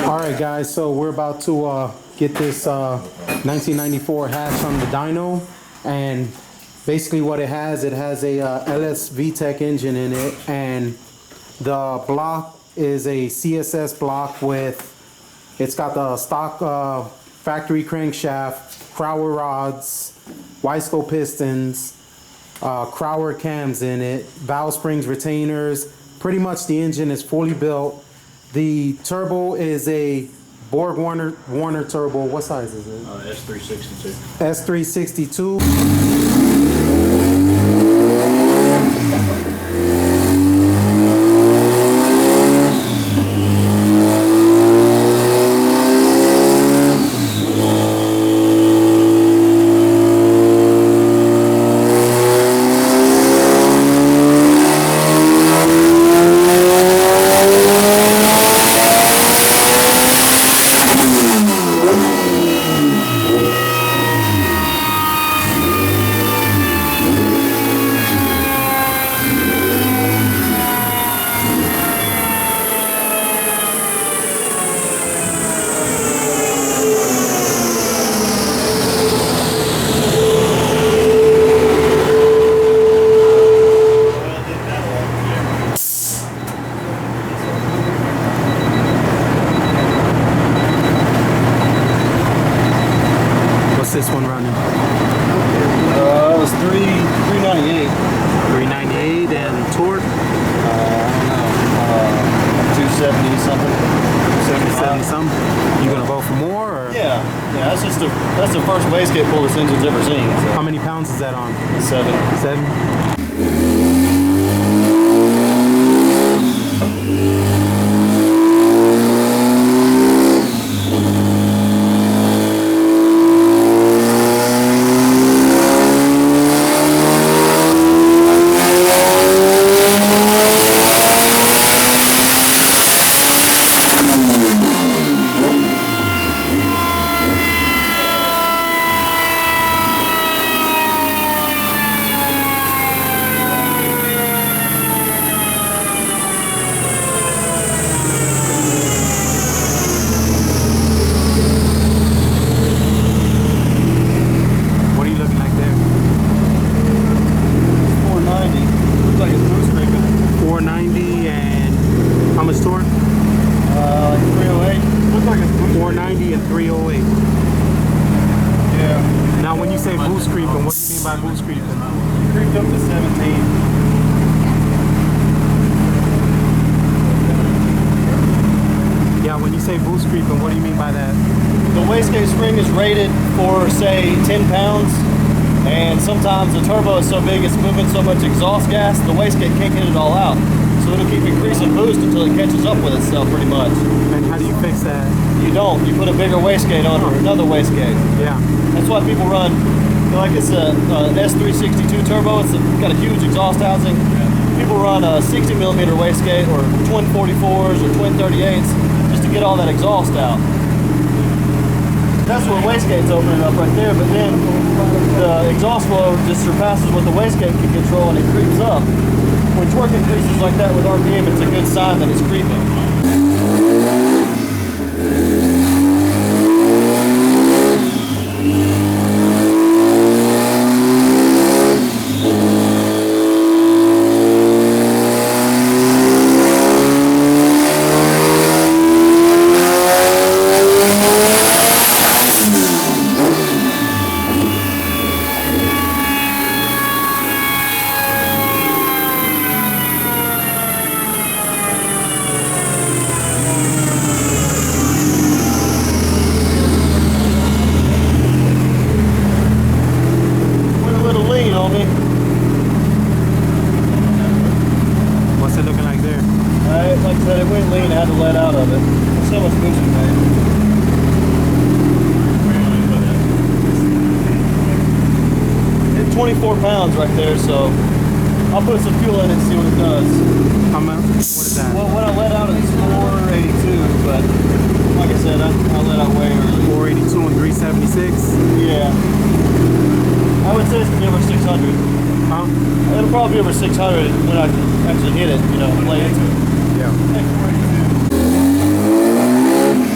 All right, guys, so we're about to get this 1994 hatch on the dyno, and basically what it has a LS VTEC engine in it, and the block is a CSS block it's got the stock factory crankshaft, Crower rods, Wisco pistons, Crower cams in it, valve springs, retainers. Pretty much the engine is fully built. The turbo is a Borg Warner turbo. What size is it? S362. S362. This one running? It was 398. 398 and torque? I don't know. 270 something. 70 something. You gonna go for more? Or? Yeah. That's the first wastegate pull this engine's ever seen. So. How many pounds is that on? 7. 7. What are you looking like there? 490. Looks like it's boost creeping. 490 and how much torque? Like 308. Looks like it's boost 490 and 308. Yeah. Now when you say boost creeping, what do you mean by boost creeping? Creeped up to 17. Yeah, when you say boost creeping, what do you mean by that? The wastegate spring is rated for, say, 10 pounds, and sometimes the turbo is so big it's moving so much exhaust gas, the wastegate can't get it all out. So it'll keep increasing boost until it catches up with itself pretty much. And how do you fix that? You don't. You put a bigger wastegate on or another wastegate. Yeah. That's why people run, like it's a S362 turbo, it's got a huge exhaust housing. People run a 60 millimeter wastegate or twin 44s or twin 38s just to get all that exhaust out. That's where wastegate's opening up right there, but then the exhaust flow just surpasses what the wastegate can control and it creeps up. When torque increases like that with RPM, it's a good sign that it's creeping. What's it looking like there? Like I said, it went lean, I had to let out of it. There's so much boosting there. It's 24 pounds right there, so I'll put some fuel in it and see what it does. How much? What is that? Well, what I let out is 482, but like I said, I let out way early. 482 and 376? Yeah. I would say it's gonna be over 600. Huh? It'll probably be over 600 when I actually hit it, you know, play into it. Yeah. Hey, 482.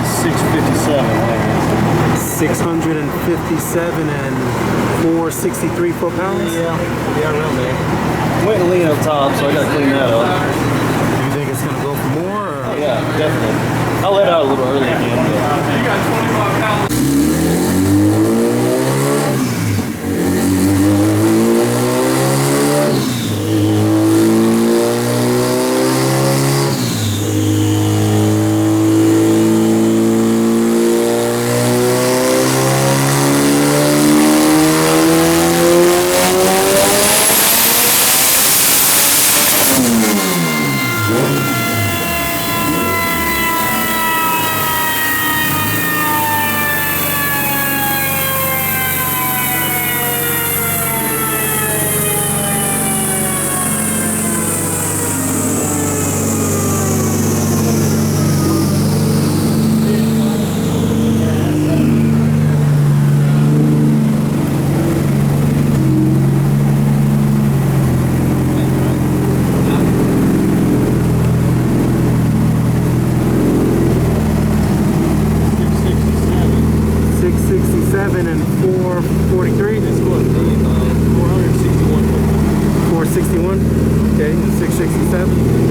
657. 657 and 463 foot-pounds? Yeah, around there. Went and lean up top, so I gotta clean that up. Do you think it's gonna go for more? Or? Oh, yeah, definitely. I let out a little early again. You got 25 pounds. And 443. It's going 461. 461. Okay, 667.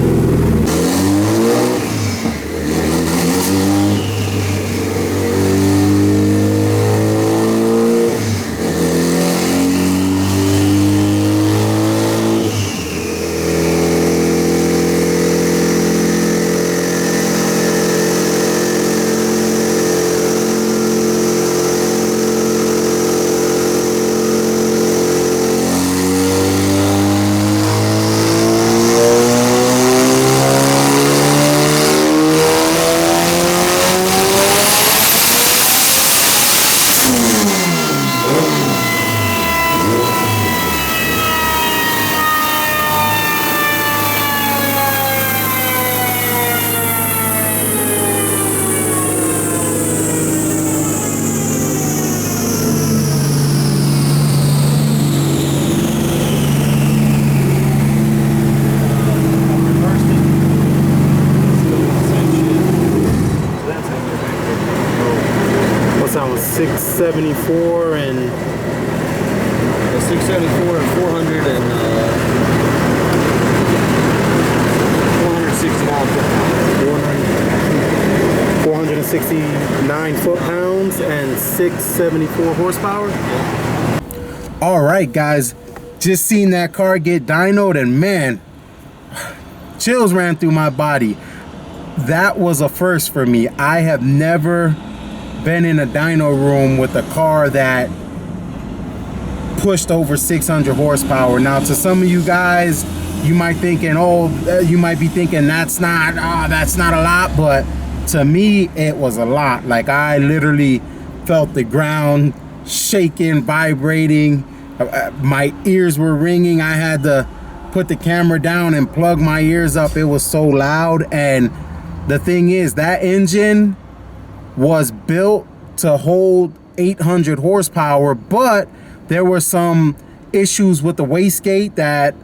That was 674 and 674 and 400 and 469 foot-pounds and 674 horsepower. All right, guys, just seen that car get dynoed and man, chills ran through my body. That was a first for me. I have never been in a dyno room with a car that pushed over 600 horsepower. Now, to some of you guys, you might be thinking that's not a lot, but to me, it was a lot. Like, I literally felt the ground shaking, vibrating. My ears were ringing. I had to put the camera down and plug my ears up. It was so loud. And the thing is, that engine was built to hold 800 horsepower, but there were some issues with the wastegate that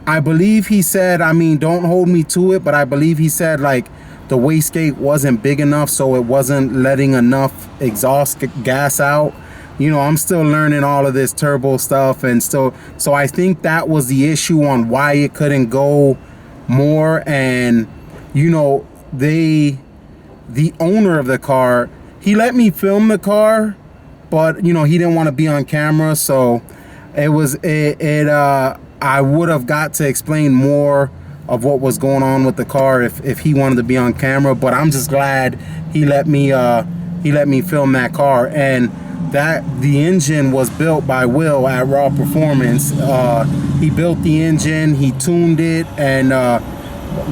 I believe he said, I mean, don't hold me to it, but I believe he said like the wastegate wasn't big enough, so it wasn't letting enough exhaust gas out. You know, I'm still learning all of this turbo stuff, and so I think that was the issue on why it couldn't go more. And you know, the owner of the car, he let me film the car, but you know, he didn't want to be on camera, so I would have got to explain more of what was going on with the car if he wanted to be on camera. But I'm just glad he let me film that car. And that the engine was built by Will at Raw Performance. He built the engine, he tuned it, and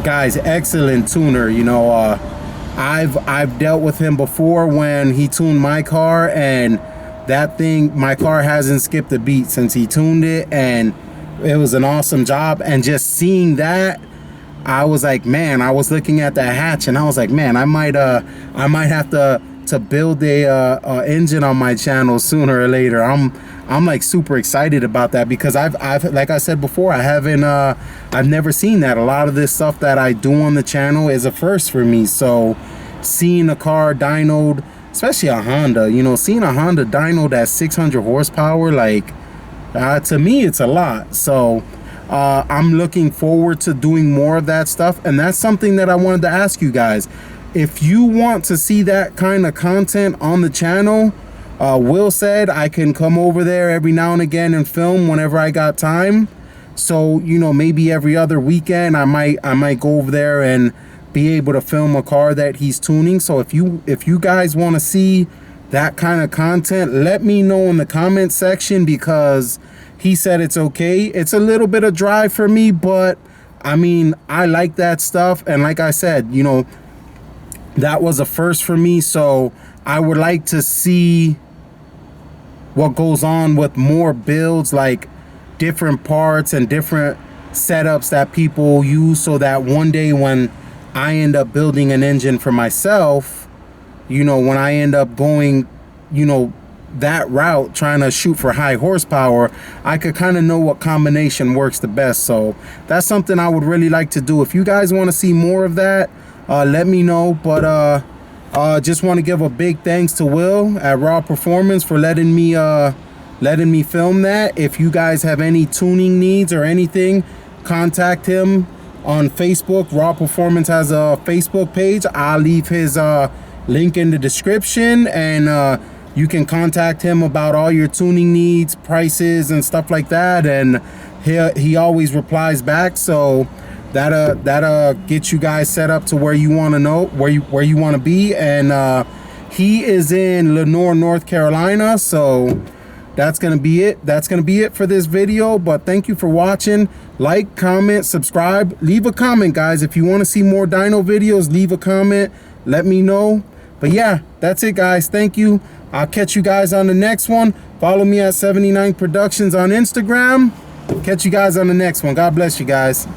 guys, excellent tuner. You know, I've dealt with him before when he tuned my car, and that thing, my car hasn't skipped a beat since he tuned it, and it was an awesome job. And just seeing that, I was like, man, I was looking at that hatch and I was like, man, I might have to build a engine on my channel sooner or later. I'm like super excited about that, because I've like I said before, I've never seen that. A lot of this stuff that I do on the channel is a first for me. So seeing a car dynoed, especially a Honda, you know, seeing a Honda dynoed at 600 horsepower, like, to me, it's a lot. So I'm looking forward to doing more of that stuff. And that's something that I wanted to ask you guys. If you want to see that kind of content on the channel, Will said I can come over there every now and again and film whenever I got time. So, you know, maybe every other weekend I might go over there and be able to film a car that he's tuning. So if you guys want to see that kind of content, let me know in the comment section, because he said it's okay. It's a little bit of drive for me, but I mean, I like that stuff. And like I said, you know, that was a first for me. So I would like to see what goes on with more builds, like different parts and different setups that people use, so that one day when I end up building an engine for myself, you know, when I end up going, you know, that route, trying to shoot for high horsepower, I could kind of know what combination works the best. So that's something I would really like to do. If you guys want to see more of that, let me know. But just want to give a big thanks to Will at Raw Performance for letting me film that. If you guys have any tuning needs or anything, contact him on Facebook. Raw Performance has a Facebook page. I'll leave his link in the description, and you can contact him about all your tuning needs, prices, and stuff like that. And he always replies back. So that'll get you guys set up to where you want to know, where you want to be. And he is in Lenore, North Carolina. So that's gonna be it for this video. But thank you for watching. Like, comment, subscribe, leave a comment, guys. If you want to see more dyno videos, leave a comment, let me know. But yeah, that's it, guys. Thank you. I'll catch you guys on the next one. Follow me at 79 Productions on Instagram. Catch you guys on the next one. God bless you guys.